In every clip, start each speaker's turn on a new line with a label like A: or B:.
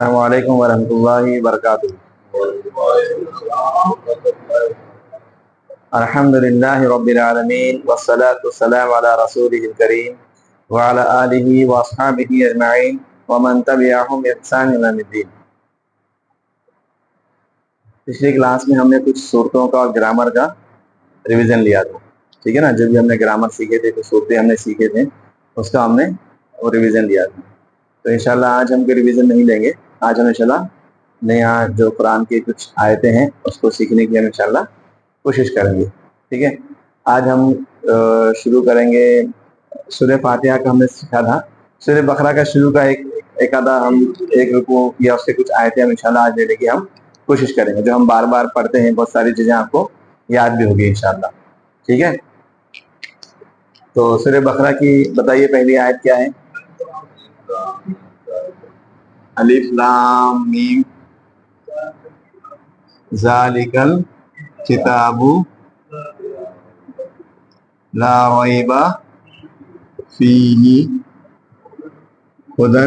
A: السلام علیکم ورحمۃ اللہ وبرکاتہ۔ الحمد للہ رب العالمین والصلاة والسلام علی رسولہ الکریم وعلی آلہ واصحابہ اجمعین ومن تبعہم بإحسان الی یوم الدین۔ پچھلی کلاس میں ہم نے کچھ صورتوں کا اور گرامر کا ریویژن لیا تھا، ٹھیک ہے نا۔ جب بھی ہم نے گرامر سیکھے تھے، کچھ صورتیں ہم نے سیکھے تھے، اس کا ہم نے وہ ریویژن لیا تھا۔ تو انشاءاللہ آج ہم کوئی ریویژن نہیں لیں گے، آج ہم انشاءاللہ نیا جو قرآن کی کچھ آیتیں ہیں اس کو سیکھنے کی ہم انشاءاللہ کوشش کریں گے، ٹھیک ہے۔ آج ہم شروع کریں گے سورہ فاتحہ کا، ہم نے سیکھا تھا سورہ بقرہ کا شروع کا ایک آدھا ہم ایک رکوع یا اس سے کچھ آیتیں ہم انشاءاللہ آج لینے کی ہم کوشش کریں گے، جو ہم بار بار پڑھتے ہیں، بہت ساری چیزیں آپ کو یاد بھی ہوگی انشاءاللہ، ٹھیک ہے۔ تو سورہ بقرہ کی بتائیے پہلی آیت کیا ہے؟ الف لام میم ذالک الکتاب لا ریب فیہ ہدی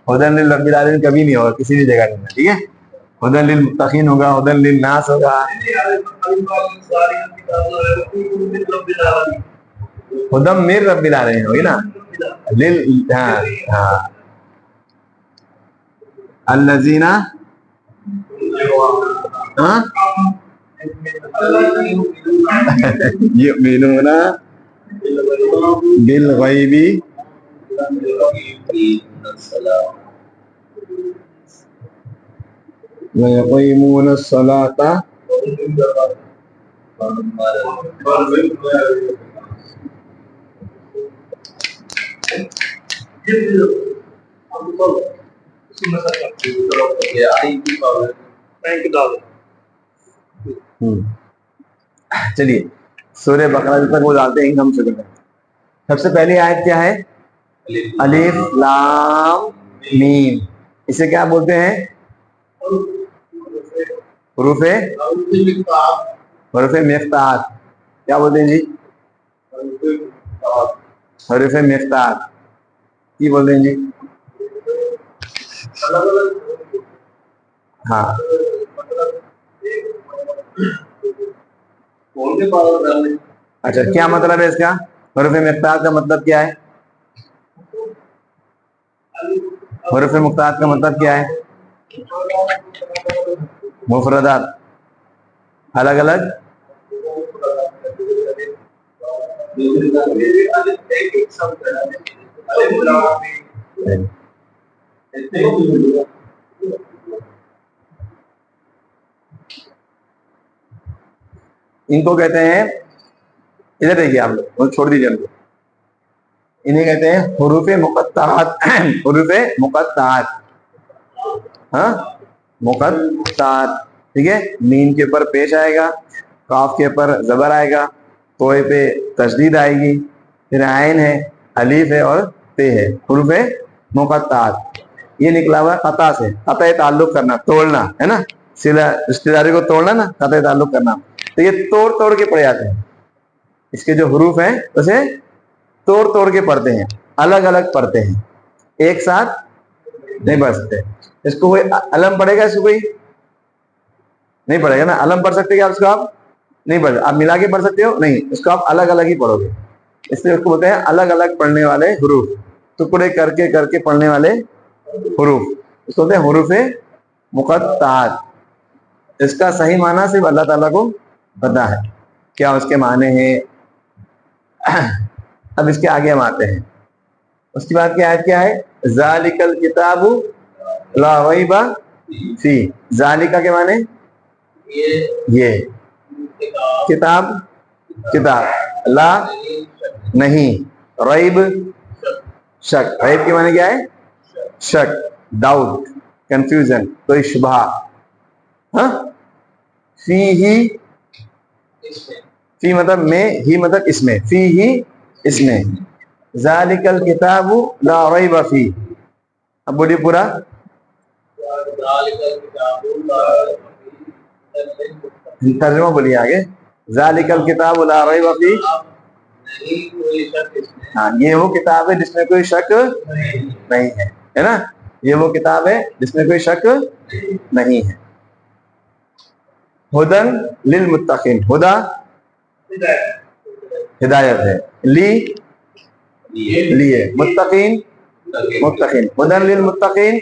A: ہدی للرب العالمین کبھی نہیں ہوگا، کسی بھی جگہ نہیں ہے، ٹھیک ہے۔ ہدی للمتقین ہوگا، ہدی للناس ہوگا، ہدی من رب العالمین ہوگی نا، ہاں الذین یؤمنون بالغیب ویقیمون الصلاۃ چلیے سورہ بقرہ جب تک وہ ڈالتے ہیں ہم شروع کریں۔ سب سے پہلی آیت کیا ہے؟ الف لام میم، اسے کیا بولتے ہیں؟ حروف مفتاحات۔ کیا بولتے ہیں جی؟ حروف مفتاحات کی بولتے ہیں جی؟ ہاں اچھا، کیا مطلب ہے اس کا؟ حروف مفتاحات کا مطلب کیا ہے؟ حروف مفتاحات کا مطلب کیا ہے؟ مفردات، الگ الگ ان کو کہتے ہیں، ادھر دیکھیے آپ لوگ، چھوڑ دیجیے ان کو، انہیں کہتے ہیں حروف مقطعات۔ حروف مقطعات، ہاں مقطعات، ٹھیک ہے۔ میم کے اوپر پیش آئے گا، قاف کے اوپر زبر آئے گا، توئے پہ تشدید آئے گی، پھر عین ہے، الف ہے اور تے ہے، حروف مقطعات۔ یہ نکلا ہوا قطع سے، قطع تعلق کرنا، توڑنا ہے نا، سلا رشتے داری کو توڑنا نا، قطع تعلق کرنا۔ تو یہ توڑ توڑ کے پڑھے جاتے ہیں، اس کے جو حروف ہیں اسے توڑ توڑ کے پڑھتے ہیں، الگ الگ پڑھتے ہیں، ایک ساتھ نہیں پڑھ سکتے۔ اس کو کوئی علم پڑھے گا؟ اس کو کوئی نہیں پڑھے گا نا۔ علم پڑھ سکتے کیا اس کو؟ آپ نہیں پڑھ، آپ ملا کے پڑھ سکتے ہو؟ نہیں، اس کو آپ الگ الگ ہی پڑھو گے، اس لیے اس کو بولتے ہیں الگ الگ پڑھنے والے حروف، ٹکڑے کر کے پڑھنے والے حروف، اس کو بولتے ہیں حروف مقطعات۔ اس کا صحیح معنی صرف اللہ تعالیٰ کو پتہ ہے کیا اس کے معنی ہیں۔ اب اس کے آگے ہم آتے ہیں، اس کی بعد کی آیت کیا ہے؟ ذالک الکتاب لا ریب فیہ۔ ذالک کے معنی یہ کتاب، کتاب، لا نہیں، ریب شک، ریب کے معنی کیا ہے؟ شک، ڈاؤٹ، کنفیوژن، کوئی شبہ، ہاں۔ فیہ، فی مطلب میں، ہی مطلب اس میں، فی ہی اس میں، ذالک الکتاب لا ریب فیہ۔ اب بولیے پورا، ترجمہ بولیے آگے. ذالک الکتاب لا ریب فیہ. ہاں یہ وہ کتاب ہے جس میں کوئی شک نہیں ہے نا. یہ وہ کتاب ہے جس میں کوئی شک نہیں ہے. ہدن للمتقین. ہدا ہدایت ہے. لیے. متقین ہدن للمتقین.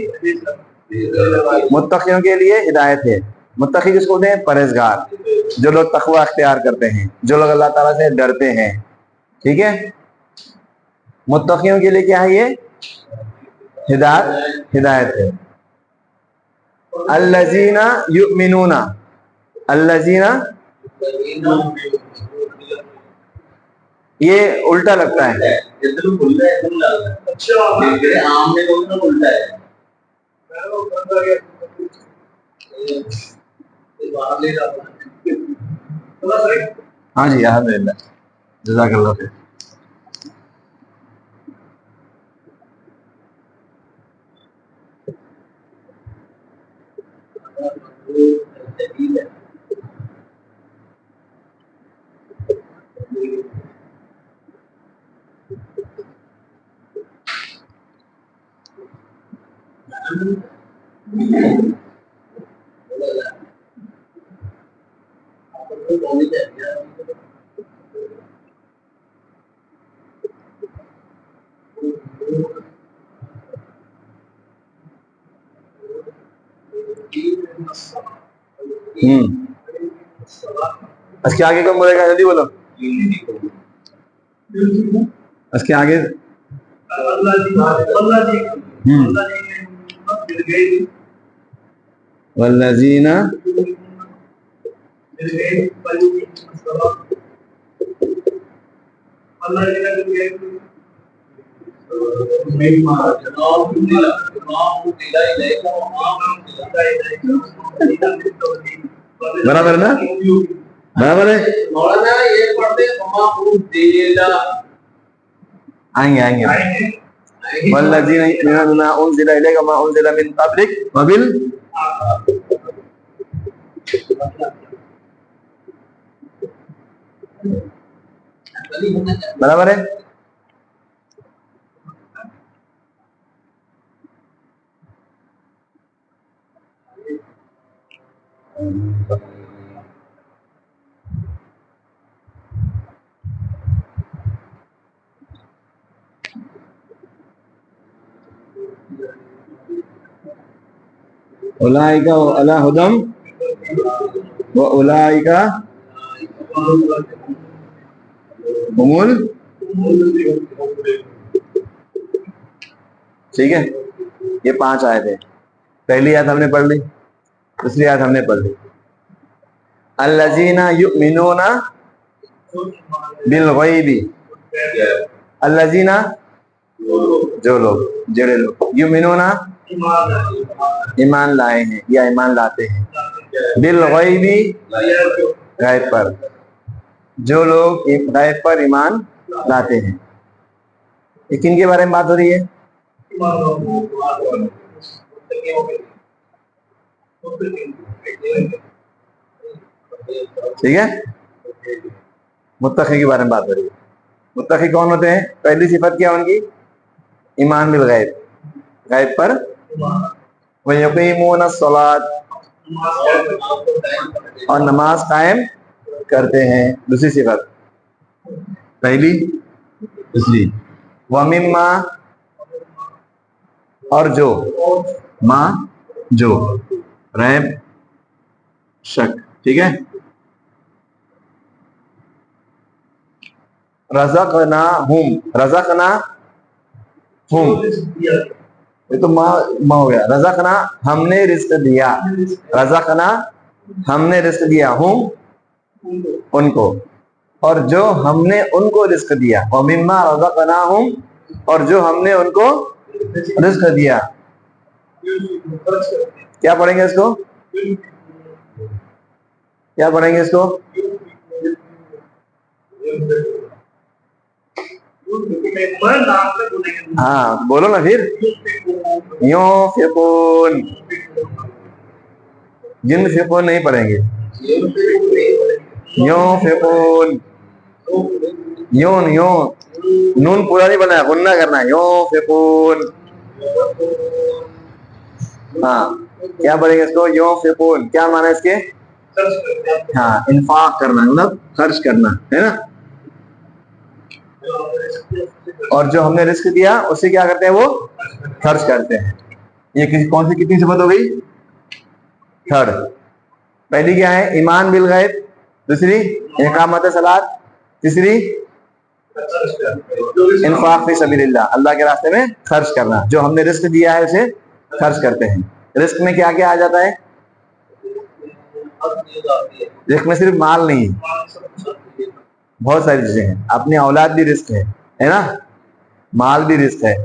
A: متقیوں کے لیے ہدایت ہے. متقی کس کو ہوتے ہیں؟ پرہیزگار، جو لوگ تقوی اختیار کرتے ہیں، جو لوگ اللہ تعالیٰ سے ڈرتے ہیں. ٹھیک ہے. متقیوں کے لیے کیا ہے؟ یہ ہدایت ہے. الذین یؤمنون. الذین یہ الٹا لگتا ہے. ہاں جی الحمدللہ جزاک اللہ خیر. اس کے آگے کم بولے گا؟ جلدی بولو. اس کے آگے والذین برابر ہے نا؟ برابر ہے. آئیں گے والذین یؤمنون بما انزل الیک وما انزل من قبلک برابر ہے. اولئک علی ھدی واولئک هم. ٹھیک ہے. یہ 5 آیتیں. پہلی آیت ہم نے پڑھ لی، دوسری آیت ہم نے پڑھ لی. الذین یؤمنون بالغیب. الذین جو لوگ، جڑے لوگ، یؤمنون ایمان لائے ہیں یا ایمان لاتے ہیں، بالغیب غیب پر. جو لوگ غیب پر ایمان لاتے ہیں. یہ کن کے بارے میں بات ہو رہی ہے؟ ٹھیک ہے. متقی کے بارے میں بات ہو رہی ہے. متقی کون ہوتے ہیں؟ پہلی صفت کیا ان کی؟ ایمان بالغیب، غیب پر. وَيُقِيمُونَ الصَّلَاةَ اور نماز قائم کرتے ہیں. دوسری صفت. پہلی دوسری. وَمِمَّا اور جو، ماں جو، ریب شک. ٹھیک ہے. رزقناہم. رزقناہم یہ تو ماں ہو گیا. رزقنا ہم نے رزق دیا. رزقنا ہم نے رزق دیا. ہم ان کو، اور جو ہم نے ان کو رزق دیا. وَمِمَّا رَزَقْنَاهُمْ اور جو ہم نے ان کو رزق دیا. کیا پڑھیں گے اس کو؟ کیا پڑھیں گے اس کو؟ ہاں بولو نا پھر. یونفقون. ينفقون نہیں پڑھیں گے. ينفقون نون پورا نہیں بنا ہے، غنہ کرنا ہے، ينفقون. ہاں کیا پڑھیں گے اس کو؟ ينفقون کیا معنی ہے اس کے؟ ہاں انفاق کرنا مطلب خرچ کرنا ہے نا. اور جو ہم نے رزق دیا اسے کیا کرتے ہیں؟ وہ خرچ کرتے ہیں. یہ کون سی کتنی صفت ہو گئی؟ تھرڈ. پہلی کیا ہے؟ ایمان بالغیب. دوسری اقامت صلاۃ. تیسری انفاق فی سبیل اللہ، اللہ کے راستے میں خرچ کرنا. جو ہم نے رزق دیا ہے اسے خرچ کرتے ہیں. رزق میں کیا کیا آ جاتا ہے؟ رزق میں صرف مال نہیں، بہت ساری چیزیں ہیں. اپنی اولاد بھی رزق ہے نا، مال بھی رزق ہے،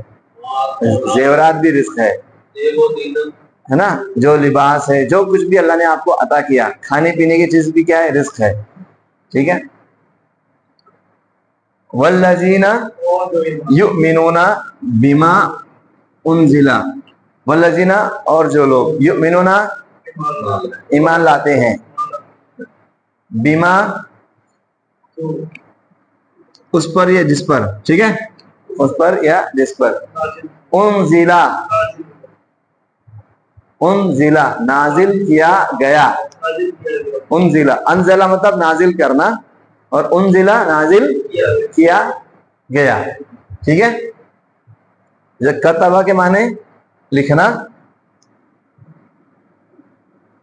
A: زیورات بھی رزق ہے نا، جو لباس ہے، جو کچھ بھی اللہ نے آپ کو عطا کیا، کھانے پینے کی چیز بھی کیا ہے؟ رزق ہے. ٹھیک ہے. والذین یؤمنون بما انزل، والذین اور جو لوگ، یؤمنون ایمان لاتے ہیں، بما اس پر یا جس پر، ٹھیک ہے، اس پر یا جس پر، انزلہ نازل کیا گیا. انزلہ انزلہ مطلب نازل کرنا، اور انزلہ نازل کیا گیا. ٹھیک ہے. کتبہ کے معنی لکھنا،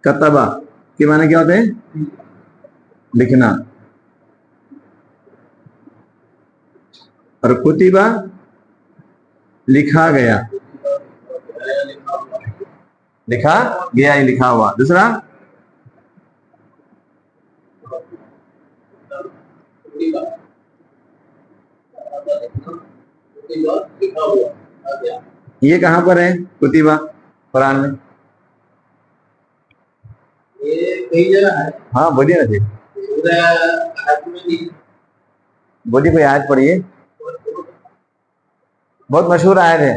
A: کتبہ کے معنی کیا ہوتے ہیں؟ لکھنا. اور کتبہ لکھا گیا، لکھا گیا ہی لکھا ہوا. دوسرا یہ کہاں پر ہے کتبہ قرآن میں؟ ہاں بولیے نا جی، بولیے کوئی آیت پڑھیے. بہت مشہور آیت ہے،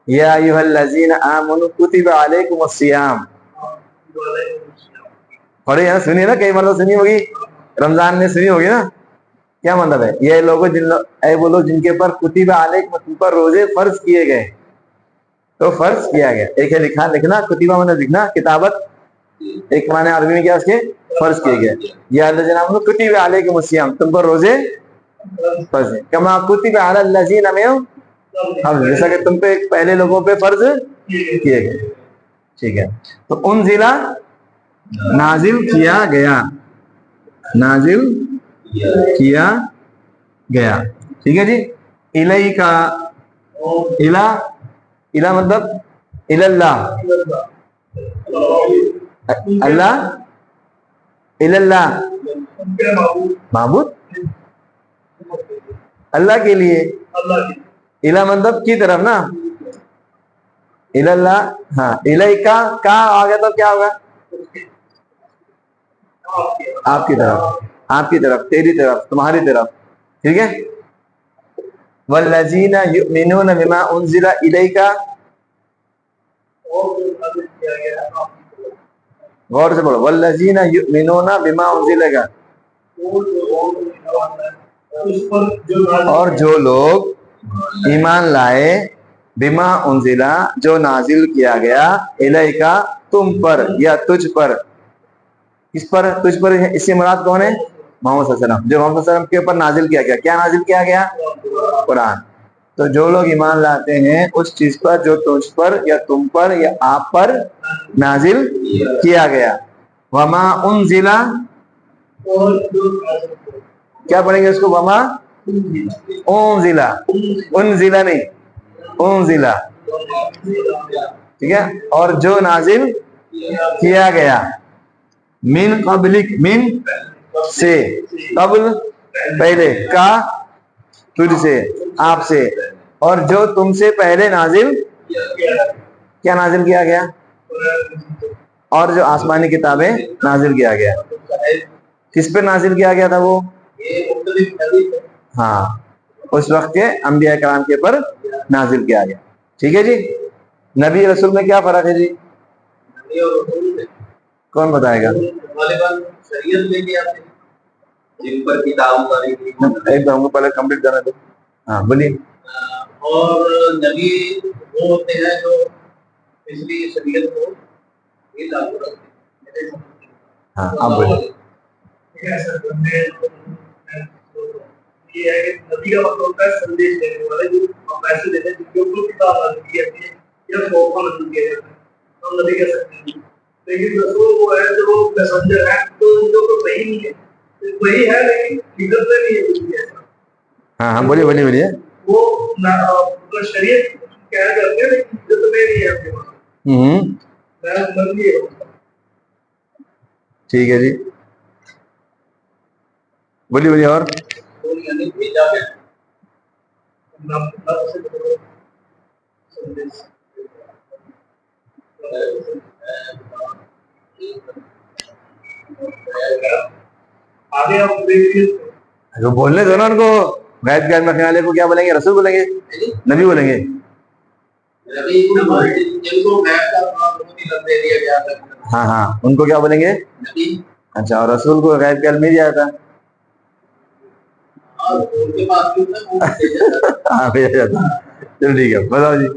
A: یا ایھا الذین آمنوا کتب علیکم الصیام. پڑھے نا، سنیے نا، کئی مرتبہ سنی ہوگی، رمضان میں سنی ہوگی نا. کیا مطلب ہے؟ یہ لوگوں وہ لوگ جن کے اوپر کتب علیکم، تم پر روزے فرض کیے گئے. تو فرض کیا گیا، ایک ہے لکھنا، کتبہ مطلب لکھنا، کتابت ایک معنی عربی میں کیا اس کے؟ فرض کیے گئے. یا الذین آمنوا کتب علیکم الصیام، تم پر روزے فرض ہے. کما کتب علی الذین من قبلکم، جیسا کہ تم پہ پہلے لوگوں پہ فرض کیے گئے. ٹھیک ہے. تو انزلہ نازل کیا گیا، نازل کیا گیا. ٹھیک ہے جی. الیک، الہ مطلب اللہ، اللہ، اللہ معبود اللہ کے لیے، الہ مطلب کی طرف نا، اللہ. ہاں الیکا کا آ گیا تو کیا ہوگا؟ آپ کی طرف، آپ کی طرف، تیری طرف، تمہاری طرف. ٹھیک ہے. والذین یؤمنون بما انزل الیک، غور سے پڑھو، والذین یؤمنون بما انزل الیک، اور جو لوگ ایمان لائے، بما انزلہ جو نازل کیا گیا، الیکا تم پر یا تجھ پر. کس پر؟ تجھ پر. اس سے مراد کون ہے؟ محمد صلی اللہ علیہ وسلم. جو محمد صلی اللہ علیہ وسلم کے اوپر نازل کیا گیا، کیا نازل کیا گیا؟ قرآن. تو جو لوگ ایمان لاتے ہیں اس چیز پر جو تجھ پر یا تم پر یا آپ پر نازل کیا گیا. وما انزلہ، کیا پڑھیں گے اس کو؟ وما انزلہ، انزلہ نہیں، انزلہ. ٹھیک ہے. اور جو نازل کیا گیا، من قبلک، من سے، قبل پہلے، کا تجھ سے، آپ سے، اور جو تم سے پہلے نازل، کیا نازل کیا گیا؟ اور جو آسمانی کتابیں نازل کیا گیا. کس پر نازل کیا گیا تھا وہ؟ ہاں اس وقت کے انبیاء کرام کے پر نازل کیا گیا. ٹھیک ہے جی. نبی رسول میں کیا فرق ہے جی؟ کون بتائے گا؟
B: جن پر کتاب اتاری گئی
A: ایک تو ہم کو پہلے کمپلیٹ کرنا دو. ہاں بولیے.
B: اور نبی وہ ہوتے ہیں جو پچھلی شریعت کو یہ لاگو رکھتے ہیں.
A: ہاں آپ بولیے.
B: یہ ہے کہ نبی کا مطلب ہوتا ہے سندیش دینے والے جو پیسے دیتے ہیں جن کے اوپر کتاب نازل کی جاتی ہے یا تحفہ نازل کیا جاتا ہے ہم نبی کہہ سکتے ہیں. لیکن رسول وہ ہے جو میسنجر ہے تو ان کے اوپر صحیح نہیں ہے وہی ہے لیکن حقیقت میں نہیں ہے کچھ بھی ایسا.
A: ہاں ہاں بولیے بولیے بولیے.
B: وہ شریعت کیا کرتے ہیں لیکن حقیقت میں نہیں ہے آپ کے پاس.
A: ٹھیک ہے جی بولیے بولیے. اور جو بولنے دو نا ان کو. غیب کے علم رکھنے والے کو کیا بولیں گے؟ رسول بولیں گے؟ نبی بولیں گے؟ ہاں ہاں ان کو کیا بولیں گے؟ اچھا. اور رسول کو غیب کا علم نہیں دیا جاتا؟ ہاں بھیجا جاتا. چلو ٹھیک ہے بتاؤ جی.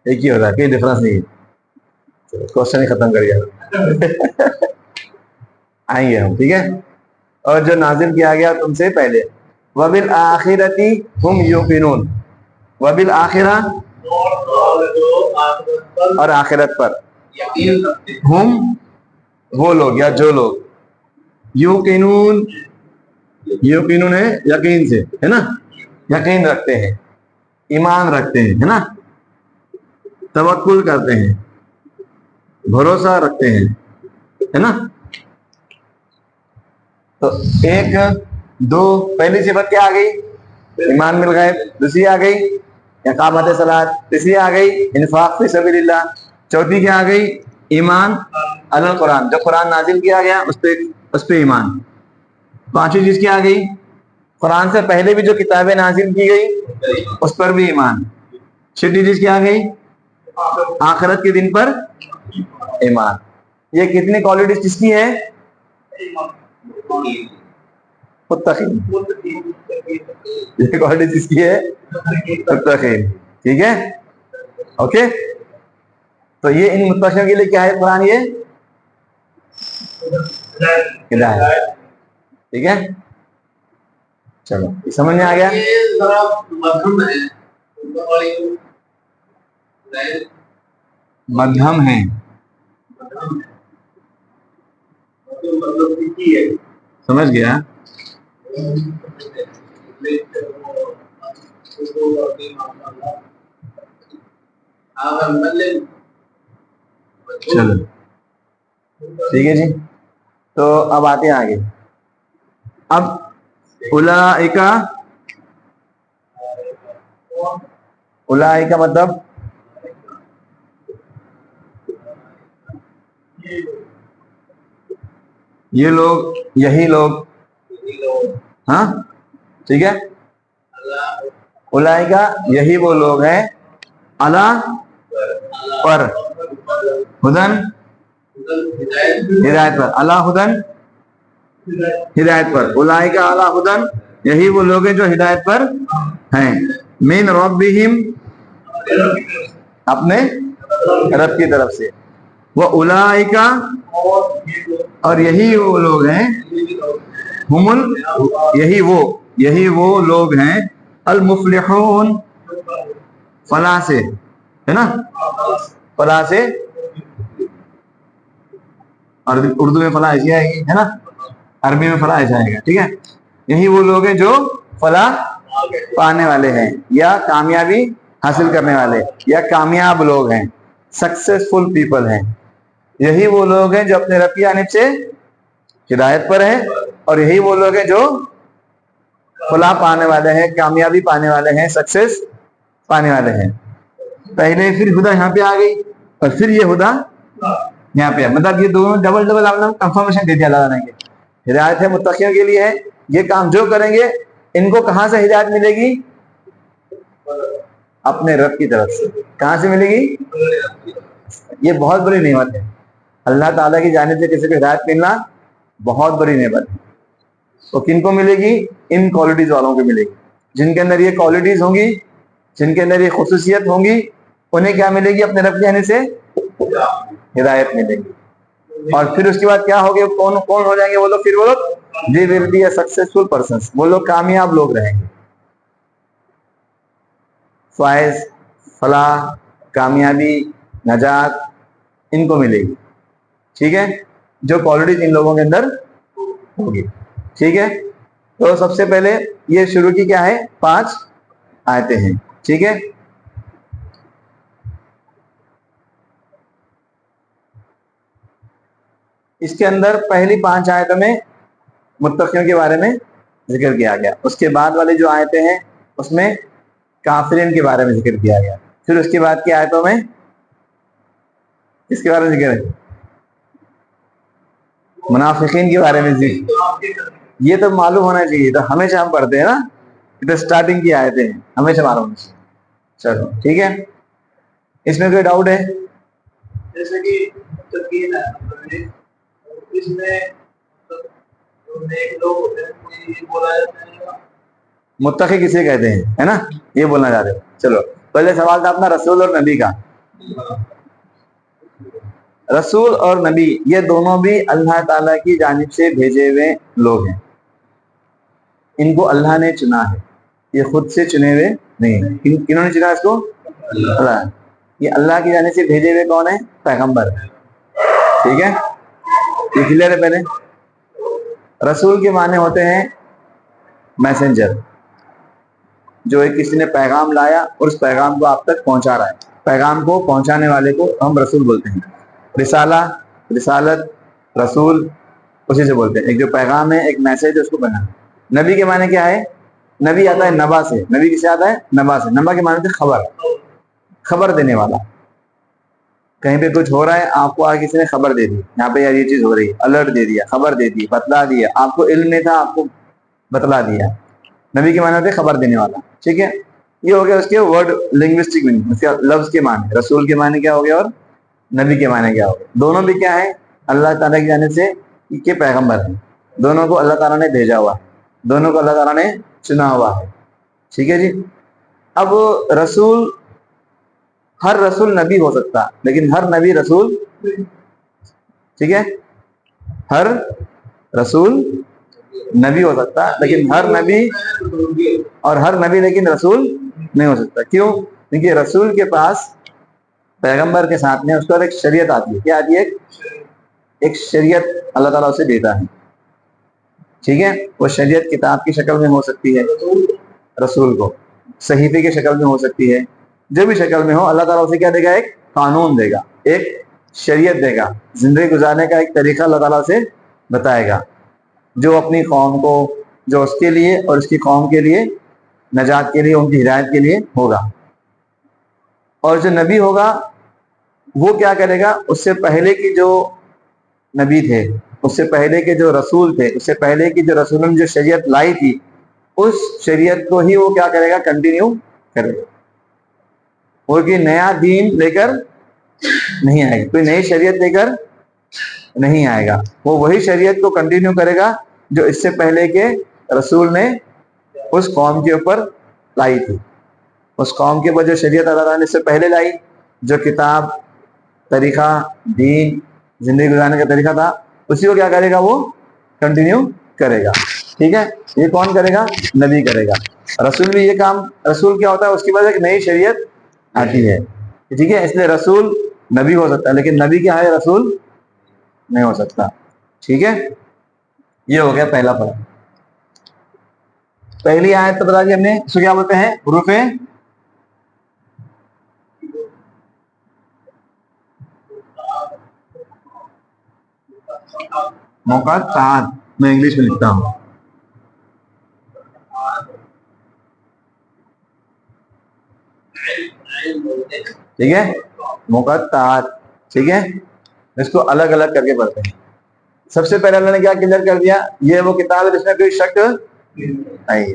A: ایک ہی ہوتا ہے کوئی ڈفرنس نہیں ہے. کوشچن ہی ختم کر گیا. آئیں گے ہم ٹھیک ہے. اور جو نازل کیا گیا تم سے پہلے وَبِالْآخِرَةِ هُمْ يُوقِنُونَ. وَبِالْآخِرَةِ اور آخرت پر ہم وہ لوگ یا جو لوگ یوقنون. یوقنون ہے یقین سے ہے نا. یقین رکھتے ہیں ایمان رکھتے ہیں ہے نا. توکل کرتے ہیں بھروسہ رکھتے ہیں ہے نا. تو ایک دو پہلی صفت کیا آ گئی؟ ایمان بالغیب. دوسری آ گئی اقامت صلاۃ. تیسری آ گئی انفاق فی سبیل اللہ. چوتھی کیا آ گئی؟ ایمان علی القرآن. جو قرآن نازل کیا گیا اس پہ ایمان. پانچویں چیز کیا آ گئی؟ قرآن سے پہلے بھی جو کتابیں نازل کی گئی اس پر بھی ایمان. چھٹی چیز کیا آ گئی؟ آخرت کے دن پر ایمان. یہ کتنی کوالٹیز کس کی ہے؟ متقین. یہ کوالٹیز کس کی ہے؟ متقین. ٹھیک ہے اوکے. تو یہ ان متقین کے لیے کیا ہے قرآن؟ یہ ہدایت. ٹھیک ہے چلو سمجھ میں آ گیا. مدھم ہے سمجھ گیا. چلو ٹھیک ہے جی. تو اب آتے ہیں آگے. اب اولئک مطلب یہ لوگ یہی لوگ. ہاں ٹھیک ہے. اولئک یہی وہ لوگ ہیں اللہ پر ہدن ہدایت پر. اللہ ہدن ہدایت پر. اولئک علی ہدن یہی وہ لوگ ہیں جو ہدایت پر ہیں. من ربہم اپنے رب کی طرف سے. وَأُولَئِكَ اور یہی وہ لوگ ہیں یہی وہ لوگ ہیں المفلحون فلاح سے ہے نا. فلاح سے اور اردو میں فلاح ایسی آئے گی ہے نا. عربی میں فلاح ایسا آئے گا. ٹھیک ہے. یہی وہ لوگ ہیں جو فلاح پانے والے ہیں یا کامیابی حاصل کرنے والے یا کامیاب لوگ ہیں. سکسیسفل پیپل ہیں. یہی وہ لوگ ہیں جو اپنے رب کی جانب سے ہدایت پر ہیں اور یہی وہ لوگ ہیں جو فلاح پانے والے ہیں کامیابی پانے والے ہیں سکسیس پانے والے ہیں. پہلے پھر خدا یہاں پہ آ گئی اور پھر یہ خدا یہاں پہ. مطلب یہ دونوں ڈبل ڈبل آپ نے کنفرمیشن دے دیا اللہ نے. ہدایت ہے متقیوں کے لیے ہے. یہ کام جو کریں گے ان کو کہاں سے ہدایت ملے گی؟ اپنے رب کی طرف سے. کہاں سے ملے گی؟ یہ بہت بڑی نعمت ہے. اللہ تعالیٰ کی جانب سے کسی کو ہدایت ملنا بہت بڑی نعمت ہے. تو کن کو ملے گی؟ ان کوالٹیز والوں کو ملے گی. جن کے اندر یہ کوالٹیز ہوں گی, جن کے اندر یہ خصوصیت ہوں گی, انہیں کیا ملے گی؟ اپنے رب کی جانب سے ہدایت ملے گی. اور پھر اس کے بعد کیا ہوگا؟ کون کون ہو جائیں گے وہ لوگ؟ پھر وہ لوگ they will be a successful persons. وہ لوگ کامیاب لوگ رہیں گے. فائز, فلاح, کامیابی, نجات ان کو ملے گی. ٹھیک ہے, جو کوالٹیز ان لوگوں کے اندر ہوگی. ٹھیک ہے, تو سب سے پہلے یہ شروع کی کیا ہے؟ 5 آیتیں ہیں. ٹھیک ہے, اس کے اندر پہلی 5 آیتوں میں متقیوں کے بارے میں ذکر کیا گیا. اس کے بعد والی جو آیتیں ہیں اس میں کافرین کے بارے میں ذکر کیا گیا. پھر اس کے بعد کی آیتوں میں کس کے بارے میں ذکر ہے؟ منافقین کے بارے میں ذکر. یہ تو معلوم ہونا چاہیے, تو ہمیشہ ہم پڑھتے ہیں نا, یہ تو اسٹارٹنگ کی آیتیں ہیں, ہمیشہ معلوم ہونا چاہیے. چلو ٹھیک ہے, اس میں کوئی ڈاؤٹ ہے؟
B: جیسے کہ تقین ہے, اس میں نیک لوگ ہوتے ہیں, کوئی بولا جاتا ہے
A: متقی کسے کہتے ہیں, ہے نا, یہ بولنا چاہ رہے ہو. چلو پہلے سوال تھا اپنا رسول اور نبی کا. رسول اور نبی یہ دونوں بھی اللہ تعالیٰ کی جانب سے بھیجے ہوئے لوگ ہیں. ان کو اللہ نے چنا ہے, یہ خود سے چنے ہوئے نہیں ہیں. کنہوں نے چنا اس کو؟ اللہ. یہ اللہ کی جانب سے بھیجے ہوئے کون ہیں؟ پیغمبر. ٹھیک ہے, یہ کلیئر ہے. پہلے رسول کے معنی ہوتے ہیں میسنجر, جو ایک کسی نے پیغام لایا اور اس پیغام کو آپ تک پہنچا رہا ہے. پیغام کو پہنچانے والے کو ہم رسول بولتے ہیں. رسالہ, رسالت, رسول اسی سے بولتے ہیں. ایک جو پیغام ہے, ایک میسج ہے, اس کو بنانا. نبی کے معنی کیا ہے؟ نبی آتا ہے نبا سے. نبی کس سے آتا ہے؟ نبا سے. نبا کے معنی ہوتے خبر, خبر دینے والا. کہیں پہ کچھ ہو رہا ہے, آپ کو آگے کسی نے خبر دے دی, یہاں پہ یار یہ چیز ہو رہی ہے, الرٹ دے دیا, خبر دے دی, بتلا دیا. آپ کو علم نہیں تھا, آپ کو بتلا دیا. نبی کے معنی ہوتے خبر دینے والا. ٹھیک ہے, یہ ہو گیا اس کے ورڈ لنگوسٹک میننگ, اس کا لفظ کے معنی. رسول کے معنی کیا ہو گیا اور نبی کے معنی کیا ہو گیا؟ دونوں بھی کیا ہے؟ اللہ تعالیٰ کی جانب سے کے پیغمبر ہیں. دونوں کو اللہ تعالیٰ نے بھیجا ہوا ہے, دونوں کو اللہ تعالیٰ نے چنا ہوا ہے. ٹھیک ہے جی. اب رسول, ہر رسول نبی ہو سکتا, لیکن ہر نبی رسول. ٹھیک ہے, ہر رسول نبی ہو سکتا, لیکن ہر نبی, اور ہر نبی لیکن رسول نہیں ہو سکتا. کیوں؟ کیونکہ رسول کے پاس پیغمبر کے ساتھ میں اس پر ایک شریعت آتی ہے. کیا آتی ہے؟ ایک شریعت اللہ تعالیٰ اسے دیتا ہے. ٹھیک ہے, وہ شریعت کتاب کی شکل میں ہو سکتی ہے رسول کو, صحیفے کی شکل میں ہو سکتی ہے, جو بھی شکل میں ہو. اللہ تعالیٰ اسے کیا دے گا؟ ایک قانون دے گا, ایک شریعت دے گا. زندگی گزارنے کا ایک طریقہ اللہ تعالیٰ سے بتائے گا, جو اپنی قوم کو, جو اس کے لیے اور اس کی قوم کے لیے نجات کے لیے, ان کی ہدایت کے لیے ہوگا. اور جو نبی ہوگا وہ کیا کرے گا؟ اس سے پہلے کی جو نبی تھے, اس سے پہلے کے جو رسول تھے, اس سے پہلے کی جو رسولوں نے جو شریعت لائی تھی, اس شریعت کو ہی وہ کیا کرے گا؟ کنٹینیو کرے گا. وہ کوئی نیا دین لے کر نہیں آئے گا, کوئی نئی شریعت لے کر نہیں آئے گا. وہ وہی شریعت کو کنٹینیو کرے گا جو اس سے پہلے کے رسول نے اس قوم کے اوپر لائی تھی. اس قوم کے اوپر جو شریعت اللہ تعالیٰ نے اس سے پہلے لائی, جو کتاب, طریقہ, دین, زندگی گزارنے کا طریقہ تھا, اسی کو کیا کرے گا؟ وہ کنٹینیو کرے گا. ٹھیک ہے, یہ کون کرے گا؟ نبی کرے گا. رسول بھی یہ کام, رسول کیا ہوتا ہے؟ اس کی وجہ ایک نئی شریعت آتی ہے. ٹھیک ہے, اس لیے رسول نبی ہو سکتا ہے, لیکن نبی کیا ہے؟ رسول نہیں ہو سکتا. ٹھیک ہے, یہ ہو گیا پہلا فرق. پہلی آیت تو بتا دی ہم نے, اس کو کیا بولتے ہیں؟ حروف مقطعات. میں انگلش میں لکھتا ہوں. ٹھیک ہے, مقطعات. ٹھیک ہے, اس کو الگ الگ کر کے پڑھتے ہیں. سب سے پہلے اللہ نے کیا کلیئر کر دیا؟ یہ وہ کتاب ہے جس میں کوئی شک نہیں.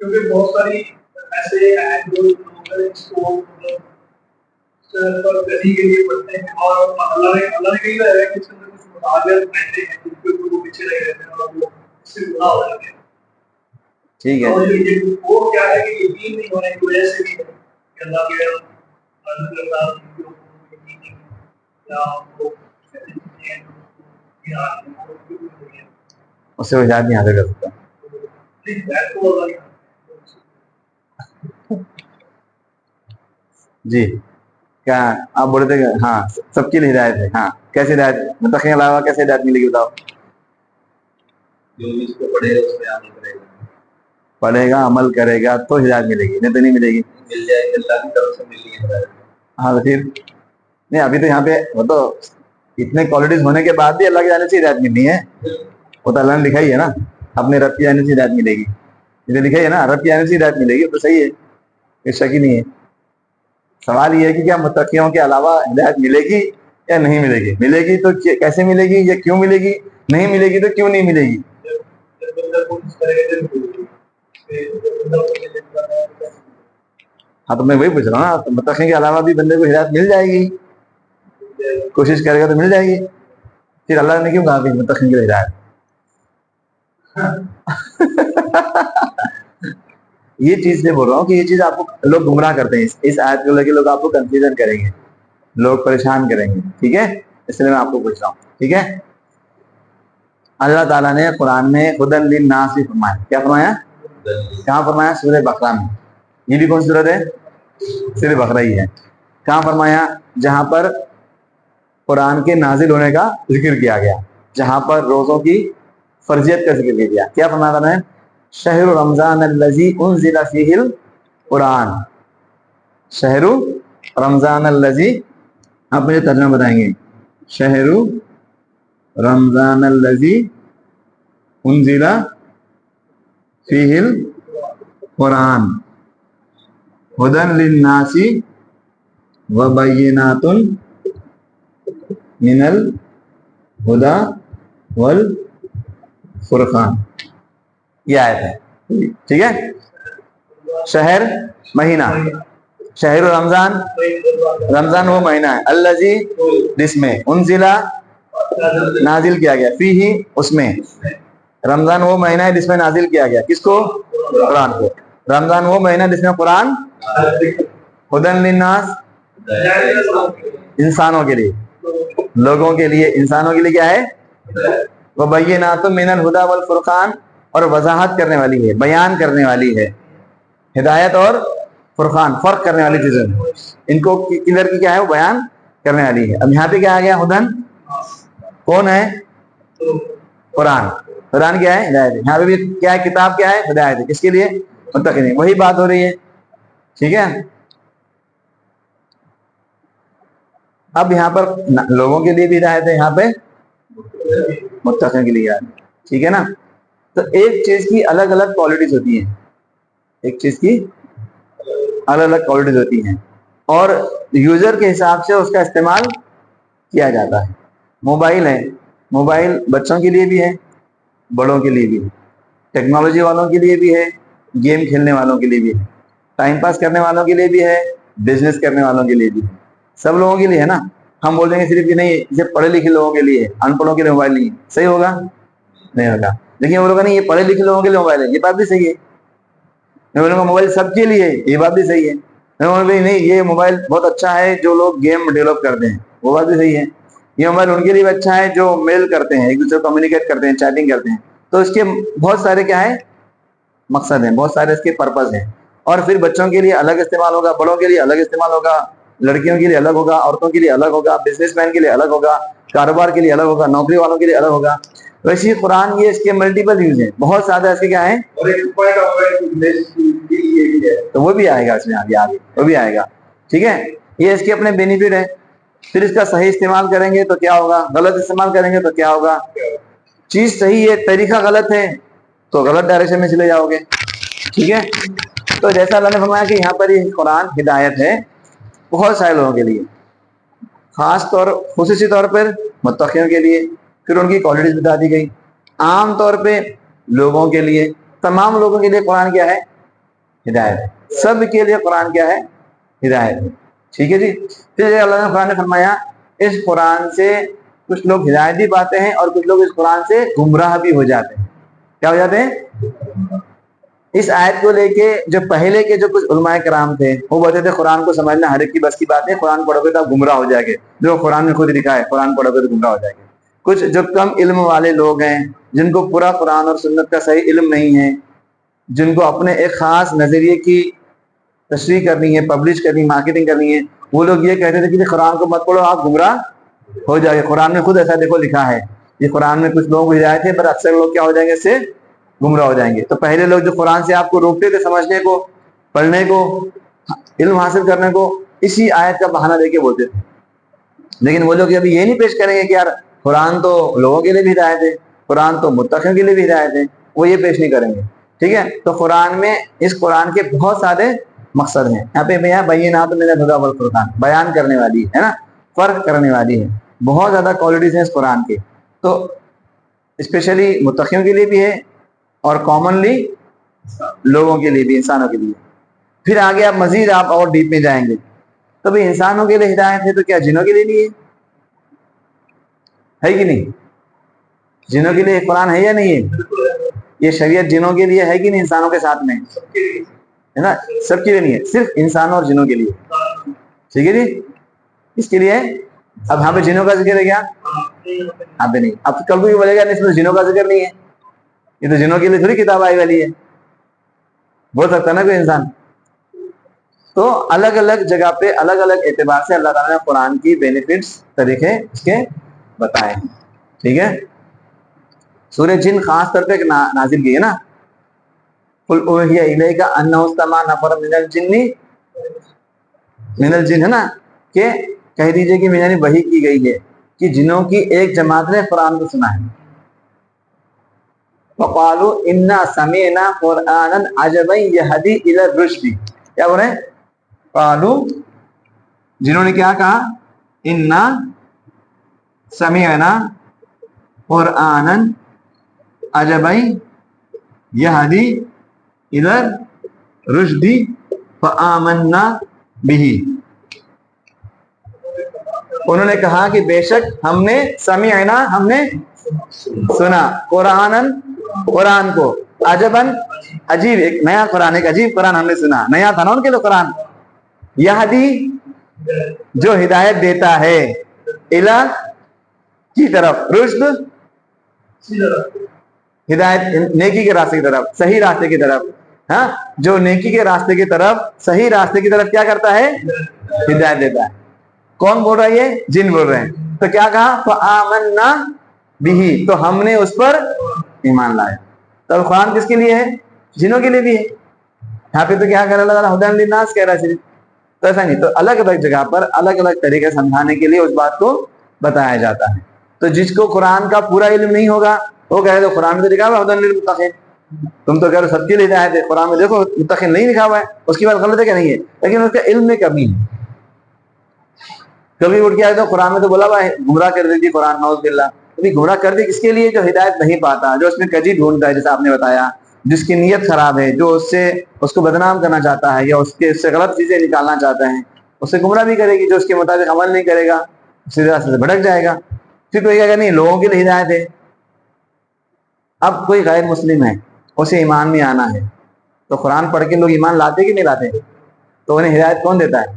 B: کیونکہ بہت ساری ایسے ہیں جو لوگ ہیں اس کو مطلب پر کسی کے لیے پڑھتے ہیں اور اللہ نے کہی ہے کہ اس کے اندر کچھ مطالعات پہنتے ہیں جن کے اوپر وہ پیچھے لگے رہتے ہیں اور وہ اس سے گناہ ہو جاتے ہیں.
A: ٹھیک ہے.
B: اور وہ کیا ہے کہ یقین نہیں ہونے کی وجہ سے بھی ہے کہ اللہ کے
A: اس سے وہ ہدایت نہیں حاصل کر سکتا. جی کیا آپ بولے تھے کہ ہاں سب کے لیے ہدایت ہے. ہاں کیسے ہدایت, متقین علاوہ کیسے ہدایت ملے گی بتاؤ؟
B: جو اس کو پڑھے گا اس پہ عمل کرے گا,
A: پڑھے گا عمل کرے گا تو ہدایت ملے گی, نہیں تو نہیں ملے گی.
B: مل جائے گی اللہ کی طرف سے مل گئی ہدایت.
A: ہاں تو پھر نہیں, ابھی تو یہاں پہ وہ تو اتنے کوالٹیز ہونے کے بعد بھی اللہ کی جانب سے ہدایت ملنی ہے. وہ تو اللہ نے لکھا ہی ہے نا, اپنے رب کی جانب سے ہدایت ملے گی. یہ لکھا ہی ہے نا, رب کی جانب سے ہدایت ملے گی, تو صحیح ہے, کوئی شک ہی نہیں ہے. سوال یہ ہے کہ کیا متقیوں کے علاوہ ہدایت ملے گی یا نہیں ملے گی؟ ملے گی تو کیسے ملے گی یا کیوں ملے گی؟ نہیں ملے گی تو کیوں نہیں ملے گی؟ ہاں تو میں وہی پوچھ رہا ہوں نا, متقین کے علاوہ بھی بندے کو ہدایت مل جائے گی, کوشش کرے گا تو مل جائے گی. پھر اللہ نے کیوں کہا کہ متقین کے ہدایت؟ یہ چیز سے بول رہا ہوں کہ یہ چیز آپ کو لوگ گمراہ کرتے ہیں, اس آیت کو لے کے لوگ آپ کو کنفیوژن کریں گے, لوگ پریشان کریں گے. ٹھیک ہے, اس لیے میں آپ کو پوچھ رہا ہوں. ٹھیک ہے, اللہ تعالیٰ نے قرآن میں ہدی للناس فرمایا. کیا فرمایا؟ کہاں فرمایا؟ سورہ بقرہ میں. یہ بھی کون سی سورت ہے؟ سورہ بقرہ ہی ہے. کہاں فرمایا؟ جہاں پر قرآن کے نازل ہونے کا ذکر کیا گیا, جہاں پر روزوں کی فرضیت کا ذکر کیا گیا. کیا فرمایا تھا؟ شہر رمضان الذی انزل فیہ القرآن. شہر رمضان الذی, آپ مجھے ترجمہ بتائیں گے. شہر رمضان الذی انزل فیہ القرآن ہدی للناس وبینات من الہدی والفرقان. یہ آیت ہے. ٹھیک ہے, شہر مہینہ, شہر رمضان, رمضان وہ مہینہ ہے, الذی جس میں, انزلہ نازل کیا گیا, فیہ اس میں, رمضان وہ مہینہ ہے جس میں نازل کیا گیا, کس کو؟ قرآن کو. رمضان وہ مہینہ جس میں قرآن ہدی للناس, انسانوں کے لیے, لوگوں کے لیے, انسانوں کے لیے کیا ہے؟ وبینات من الہدی والفرقان, اور وضاحت کرنے والی ہے, بیان کرنے والی ہے. ہدایت اور فرقان, فرق کرنے والی چیزیں, ان کو کلر کی کیا ہے, وہ بیان کرنے والی ہے. اب یہاں پہ کیا آ گیا؟ ہدن کون ہے؟ قرآن. قرآن کیا ہے؟ ہدایت ہے. یہاں پہ بھی کیا ہے؟ کتاب کیا ہے؟ ہدایت ہے. کس کے لیے؟ متقین. وہی بات ہو رہی ہے. ٹھیک ہے, اب یہاں پر لوگوں کے لیے بھی ہدایت ہے, یہاں پہ متقین کے لیے ہدایت. ٹھیک ہے نا. تو ایک چیز کی الگ الگ کوالٹیز ہوتی ہیں, ایک چیز کی الگ الگ کوالٹیز ہوتی ہیں, اور یوزر کے حساب سے اس کا استعمال کیا جاتا ہے. موبائل ہے, موبائل بچوں کے لیے بھی ہے, بڑوں کے لیے بھی ہے, ٹیکنالوجی والوں کے لیے بھی ہے, گیم کھیلنے والوں کے لیے بھی ہے, ٹائم پاس کرنے والوں کے لیے بھی ہے, بزنس کرنے والوں کے لیے بھی ہے. سب لوگوں کے لیے ہے نا. ہم بول دیں گے صرف کہ نہیں یہ پڑھے لکھے لوگوں کے لیے, ان پڑھوں کے لیے موبائل نہیں ہے, صحیح ہوگا؟ نہیں ہوگا. لیکن وہ لوگ نہیں, یہ پڑھے لکھے لوگوں کے لیے موبائل ہے, یہ بات بھی صحیح ہے. موبائل سب کے لیے, یہ بات بھی صحیح ہے. نہیں یہ موبائل بہت اچھا ہے جو لوگ گیم ڈیولپ کرتے ہیں, وہ بات بھی صحیح ہے. یہ موبائل ان کے لیے بھی اچھا ہے جو میل کرتے ہیں, ایک دوسرے کو کمیونیکیٹ کرتے ہیں, چیٹنگ کرتے ہیں. تو اس کے بہت سارے کیا ہے مقصد ہیں, بہت سارے اس کے پرپز ہیں. اور پھر بچوں کے لیے الگ استعمال ہوگا, بڑوں کے لیے الگ استعمال ہوگا, لڑکیوں کے لیے الگ ہوگا, عورتوں کے لیے الگ ہوگا, بزنس مین کے لیے الگ ہوگا, کاروبار کے لیے الگ ہوگا, نوکری والوں کے لیے الگ ہوگا. ویسے قرآن یہ اس کے ملٹیپل یوز ہیں, بہت زیادہ اس کے کیا ہیں, تو وہ بھی آئے گا اس میں آگے وہ بھی آئے گا. ٹھیک ہے, یہ اس کے اپنے بینیفٹ ہے. پھر اس کا صحیح استعمال کریں گے تو کیا ہوگا, غلط استعمال کریں گے تو کیا ہوگا. چیز صحیح ہے, طریقہ غلط ہے تو غلط ڈائریکشن میں چلے جاؤ گے. ٹھیک ہے, تو جیسا اللہ نے فرمایا کہ یہاں پر یہ قرآن ہدایت ہے بہت سارے لوگوں کے لیے, خاص طور خصوصی طور پر متقیوں کے لیے. پھر ان کی کوالٹیز بتا دی گئی. عام طور پہ لوگوں کے لیے, تمام لوگوں کے لیے قرآن کیا ہے, ہدایت ہے. سب کے لیے قرآن کیا ہے؟ ہدایت ہے. ٹھیک ہے جی. پھر اللہ نے قرآن نے فرمایا اس قرآن سے کچھ لوگ ہدایت بھی پاتے ہیں اور کچھ لوگ اس قرآن سے گمراہ بھی ہو جاتے ہیں. کیا ہو جاتے ہیں؟ اس آیت کو لے کے جو پہلے کے جو کچھ علماء کرام تھے وہ بولتے تھے قرآن کو سمجھنا ہر ایک کی بس کی بات ہے, قرآن پڑھو گے تو آپ گمراہ ہو جائیں گے, جو قرآن میں خود لکھا ہے قرآن پڑھو گے تو گمراہ ہو جائیں گے. کچھ جو کم علم والے لوگ ہیں جن کو پورا قرآن اور سنت کا صحیح علم نہیں ہے, جن کو اپنے ایک خاص نظریے کی تشریح کرنی ہے, پبلش کرنی, مارکیٹنگ کرنی ہے, وہ لوگ یہ کہتے تھے کہ قرآن کو مت پڑھو آپ گمراہ ہو جائے گے. قرآن میں خود ایسا دیکھو لکھا ہے, یہ قرآن میں کچھ لوگوں کو ہدایت ہے پر اکثر لوگ کیا ہو جائیں گے, اس سے گمراہ ہو جائیں گے. تو پہلے لوگ جو قرآن سے آپ کو روکتے تھے سمجھنے کو, پڑھنے کو, علم حاصل کرنے کو, اسی آیت کا بہانہ دے کے بولتے تھے. لیکن وہ لوگ ابھی یہ نہیں پیش کریں گے کہ یار قرآن تو لوگوں کے لیے بھی ہدایت ہے, قرآن تو متقین کے لیے بھی ہدایت ہے, وہ یہ پیش نہیں کریں گے. ٹھیک ہے. تو قرآن میں اس قرآن کے بہت سارے مقصد ہیں. یہاں پہ بینات من الہدی والفرقان, بیان کرنے والی ہے نا, فرق کرنے والی ہے. بہت زیادہ کوالٹیز ہیں اس قرآن کے. تو اسپیشلی متقیوں کے لیے بھی ہے اور کامنلی لوگوں کے لیے بھی, انسانوں کے لیے. پھر آگے آپ مزید آپ اور ڈیپ میں جائیں گے تو بھی انسانوں کے لیے ہدایت ہے, تو کیا جنوں کے لیے نہیں ہے کہ نہیں؟ جنوں کے لیے قرآن ہے یا نہیں ہے؟ یہ شریعت جنوں کے لیے ہے کہ نہیں, انسانوں کے ساتھ میں ہے نا, سب کے لیے نہیں ہے, صرف انسانوں اور جنوں کے لیے. ٹھیک ہے جی. اس کے لیے اب ہاں پہ جنوں کا ذکر ہے کیا؟ ہاں پہ نہیں. اب کل کو بھی بولے گا نہیں اس میں جنوں کا ذکر نہیں ہے, یہ تو جنوں کے لیے تھوڑی کتاب آئی والی ہے, بول سکتا ہے نا کوئی انسان. تو الگ الگ جگہ پہ الگ الگ اعتبار سے اللہ تعالیٰ نے قرآن کی بینیفٹس طریقے اس کے بتائے ہیں. ٹھیک ہے. سورہ جن خاص طور پہ نازل کی ہے نا, قل اوحی الیک انہ استمع نفر من الجن ہے نا, کہ کہہ دیجئے کہ میں نے وحی کی گئی ہے کہ جنوں کی ایک جماعت نے قرآن کو سنا ہے. فقالوا انا سمعنا قرآنا عجبا یہدی الی الرشد. کیا بول رہے ہیں؟ قالوا, جنہوں نے کیا کہا, انا سمعنا قرآنا عجبا یہدی الی الرشد فآمنا بہ. انہوں نے کہا کہ بے شک ہم نے سمعنا, ہم نے سنا, قرآن کو, عجباً عجیب, ایک نیا قرآن, ایک عجیب قرآن ہم نے سنا. نیا تھا نا ان کے لیے قرآن. یہدی جو ہدایت دیتا ہے, الی کی طرف, رشد ہدایت نیکی کے راستے کی طرف, صحیح راستے کی طرف. ہاں, جو نیکی کے راستے کی طرف, صحیح راستے کی طرف کیا کرتا ہے, ہدایت دیتا ہے. کون بول رہا ہے یہ؟ جن بول رہے ہیں. تو کیا کہا, فآمنا بہ, تو ہم نے اس پر ایمان لایا. تو قرآن کس کے لیے ہے؟ جنوں کے لیے بھی ہے. یہاں پہ تو کیا کہہ رہا اللہ تعالیٰ, ھدی للناس کہہ رہا ہے صرف. تو ایسا نہیں, تو الگ الگ جگہ پر الگ الگ طریقے سمجھانے کے لیے اس بات کو بتایا جاتا ہے. تو جس کو قرآن کا پورا علم نہیں ہوگا وہ کہے تو قرآن میں تو لکھا ہوا ھدی للمتقین, تم تو کہہ رہے سب کے لیے ہدایت ہے, قرآن میں دیکھو متقین نہیں لکھا ہوا ہے, اس کی بات غلط ہے کہ نہیں ہے, لیکن اس کا علم میں کمی ہے. کبھی اٹھ کے آئے تو قرآن میں تو بولا ہوا ہے گمراہ کر دیتی قرآن, نعوذ باللہ. کبھی گمراہ کر دی کس کے لیے؟ جو ہدایت نہیں پاتا, جو اس میں کجی ڈھونڈتا ہے, جیسا آپ نے بتایا, جس کی نیت خراب ہے, جو اس کو بدنام کرنا چاہتا ہے یا اس سے غلط چیزیں نکالنا چاہتا ہے, اس سے گمراہ بھی کرے گی. جو اس کے مطابق عمل نہیں کرے گا سیدھے راستے سے بھٹک جائے گا. پھر کوئی کہے گا نہیں لوگوں کے لیے ہدایت ہے. اب کوئی غیر مسلم ہے, اسے ایمان میں آنا ہے, تو قرآن پڑھ کے لوگ ایمان لاتے کہ نہیں لاتے؟ تو انہیں ہدایت کون دیتا ہے؟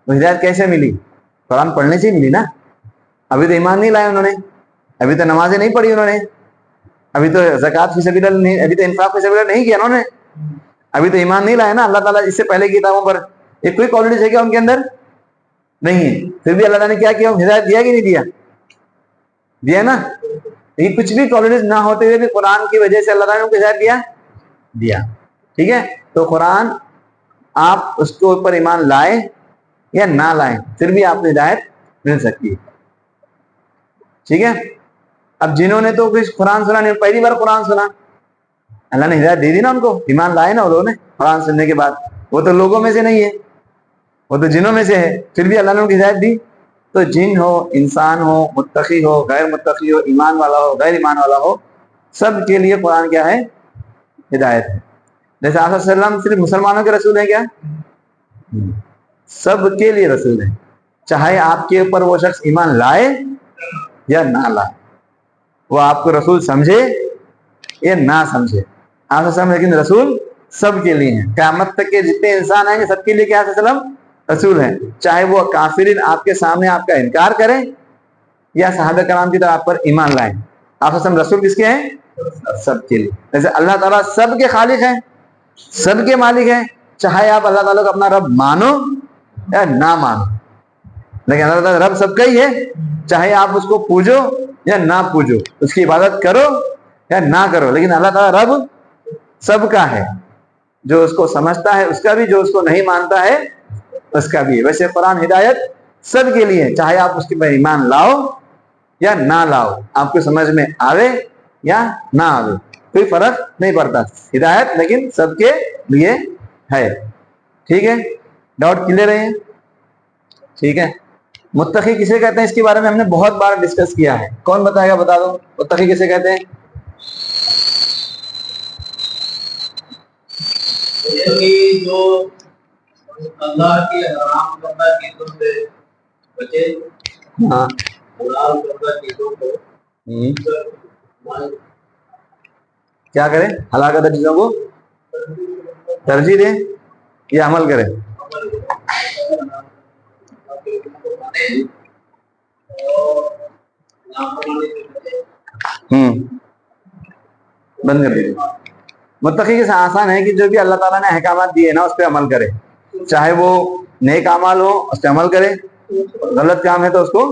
A: وہ ہدایت کیسے ملی؟ قرآن پڑھنے سے ہی ملی نا. ابھی تو ایمان نہیں لائے انہوں نے, ابھی تو نمازیں نہیں پڑھی انہوں نے, ابھی تو زکوٰۃ فی سبیل اللہ نہیں, ابھی تو انفاق فی سبیل اللہ نہیں کیا انہوں نے, ابھی تو ایمان نہیں لائے نا. اللہ تعالیٰ اس سے پہلے کی کتابوں پر ایک کوئی کوالٹیز ہے کیا ان کے اندر؟ نہیں ہے. پھر بھی اللہ تعالیٰ نے کیا کیا, ہدایت دیا کہ نہیں دیا؟ دیا نا. یہ کچھ بھی کوالٹیز نہ ہوتے ہوئے بھی قرآن کی وجہ سے اللہ تعالیٰ نے ان کو ہدایت دیا. ٹھیک ہے. تو قرآن آپ اس کے اوپر ایمان لائے یا نہ لائیں پھر بھی آپ کو ہدایت مل سکتی ہے. ٹھیک ہے. اب جنہوں نے تو کچھ قرآن سنا نہیں, پہلی بار قرآن سنا, اللہ نے ہدایت دے دی نا ان کو, ایمان لائے نا انہوں نے قرآن سننے کے بعد. وہ تو لوگوں میں سے نہیں ہے, وہ تو جنوں میں سے ہے, پھر بھی اللہ نے ان کو ہدایت دی. تو جن ہو, انسان ہو, متقی ہو, غیر متقی ہو, ایمان والا ہو, غیر ایمان والا ہو, سب کے لیے قرآن کیا ہے؟ ہدایت ہے. جیسے آپ صلی اللہ علیہ وسلم صرف مسلمانوں کے رسول ہیں کیا؟ سب کے لیے رسول ہیں، چاہے آپ کے اوپر وہ شخص ایمان لائے یا نہ لائے، وہ آپ کو رسول سمجھے یا نہ سمجھے، آپ صلی اللہ علیہ وسلم لیکن رسول سب کے لیے ہیں. قیامت تک کے جتنے انسان آئیں گے سب کے لیے کیا صلی اللہ علیہ وسلم رسول ہیں، چاہے وہ کافرین آپ کے سامنے آپ کا انکار کریں یا صحابہ کرام کی طرح آپ پر ایمان لائیں. آپ صلی اللہ علیہ وسلم رسول کس کے ہیں؟ سب کے لیے. جیسے اللہ تعالیٰ سب کے خالق ہیں، سب کے مالک ہیں، چاہے آپ اللہ تعالیٰ کو اپنا رب مانو یا نہ مانو، لیکن اللہ تعالیٰ رب سب کا ہی ہے، چاہے آپ اس کو پوجو یا نہ پوجو، اس کی عبادت کرو یا نہ کرو، لیکن اللہ تعالیٰ رب سب کا ہے، جو اس کو سمجھتا ہے اس کا بھی، جو اس کو نہیں مانتا ہے اس کا بھی. ویسے قرآن ہدایت سب کے لیے، چاہے آپ اس کے پر ایمان لاؤ یا نہ لاؤ، آپ کو سمجھ میں آوے یا نہ آوے، کوئی فرق نہیں پڑتا، ہدایت لیکن سب کے لیے ہے. ٹھیک ہے، ڈاؤٹ کلیئر ہے؟ ٹھیک ہے. متقی کسے کہتے ہیں اس کے بارے میں ہم نے بہت بار ڈسکس کیا ہے، کون بتائے گا؟ بتا دو، متقی کسے کہتے ہیں؟
B: جو اللہ کی حرام کردہ چیزوں سے بچے،
A: ہاں،
B: حلال کردہ چیزوں کو
A: کیا کرے؟ حلال کردہ چیزوں کو ترجیح دے یا عمل کرے؟ بند کر دیجیے. متقی کے آسان ہے کہ جو بھی اللہ تعالیٰ نے احکامات دیے نا اس پہ عمل کرے، چاہے وہ نیک اعمال ہو اس پہ عمل کرے، غلط کام ہے تو اس کو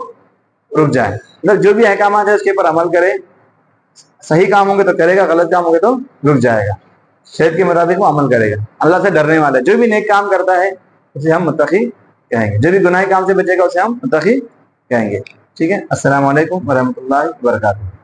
A: رک جائے. مطلب جو بھی احکامات ہے اس کے اوپر عمل کرے، صحیح کام ہوں گے تو کرے گا، غلط کام ہوں گے تو رک جائے گا، شریعت کے مطابق وہ عمل کرے گا. اللہ سے ڈرنے والا جو بھی نیک کام کرتا ہے اسے ہم متقی کہیں گے، جو بھی گناہی کام سے بچے گا اسے ہم متقی کہیں گے. ٹھیک ہے. السلام علیکم ورحمۃ اللہ وبرکاتہ.